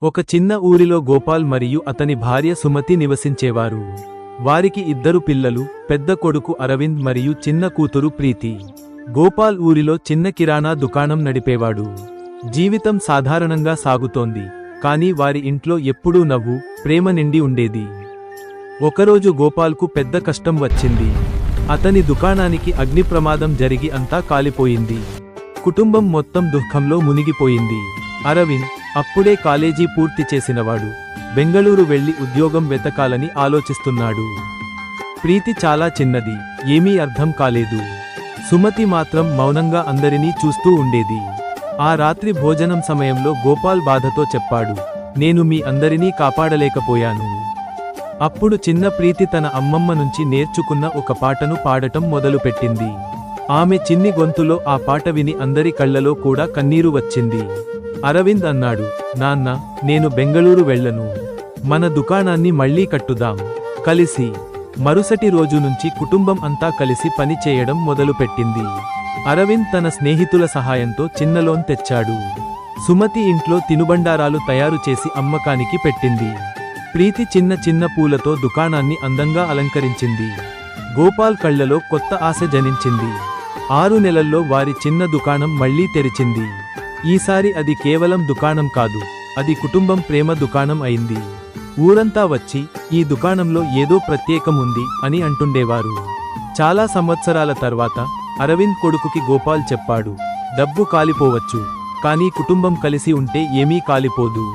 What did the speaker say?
ఒక చిన్న ఊరిలో గోపాల్ మరియు అతని భార్య సుమతి నివసించేవారు. వారికి 2 పిల్లలు, పెద్ద కొడుకు అరవింద్ మరియు చిన్న కూతురు ప్రీతి. గోపాల్ ఊరిలో చిన్న కిరాణా దుకాణం నడిపేవాడు. జీవితం సాధారణంగా సాగుతోంది, కానీ వారి ఇంట్లో ఎప్పుడూ నవ్వు, ప్రేమ నిండి ఉండేది. ఒకరోజు గోపాల్కు పెద్ద కష్టం వచ్చింది. అతని దుకాణానికి అగ్ని ప్రమాదం జరిగి అంతా కాలిపోయింది. కుటుంబం మొత్తం దుఃఖంలో మునిగిపోయింది. అరవింద్, అప్పుడే కాలేజీ పూర్తి చేసినవాడు, బెంగళూరు వెళ్లి ఉద్యోగం వెతకాలని ఆలోచిస్తున్నాడు. ప్రీతి చాలా చిన్నది, ఏమీ అర్థం కాలేదు. సుమతి మాత్రం మౌనంగా అందరినీ చూస్తూ ఉండేది. ఆ రాత్రి భోజనం సమయంలో గోపాల్ బాధతో చెప్పాడు, నేను మీ అందరినీ కాపాడలేకపోయాను. అప్పుడు చిన్న ప్రీతి తన అమ్మమ్మ నుంచి నేర్చుకున్న ఒక పాటను పాడటం మొదలుపెట్టింది. ఆమె చిన్ని గొంతులో ఆ పాట విని అందరి కళ్లలో కూడా కన్నీరు వచ్చింది. అరవింద్ అన్నాడు, నాన్న, నేను బెంగళూరు వెళ్ళను. మన దుకాణాన్ని మళ్లీ కట్టుదాం కలిసి. మరుసటి రోజు నుంచి కుటుంబం అంతా కలిసి పని చేయడం మొదలుపెట్టింది. అరవింద్ తన స్నేహితుల సహాయంతో చిన్న లోన్ తెచ్చాడు. సుమతి ఇంట్లో తినుబండారాలు తయారు చేసి అమ్మకానికి పెట్టింది. ప్రీతి చిన్న చిన్న పూలతో దుకాణాన్ని అందంగా అలంకరించింది. గోపాల్ కళ్లలో కొత్త ఆశ జనించింది. 6 నెలల్లో వారి చిన్న దుకాణం మళ్లీ తెరిచింది. ఈసారి అది కేవలం దుకాణం కాదు, అది కుటుంబం ప్రేమ దుకాణం అయింది. ఊరంతా వచ్చి, ఈ దుకాణంలో ఏదో ప్రత్యేకం ఉంది అని అంటుండేవారు. చాలా సంవత్సరాల తర్వాత అరవింద్ కొడుకుకి గోపాల్ చెప్పాడు, డబ్బు కాలిపోవచ్చు, కానీ కుటుంబం కలిసి ఉంటే ఏమీ కాలిపోదు.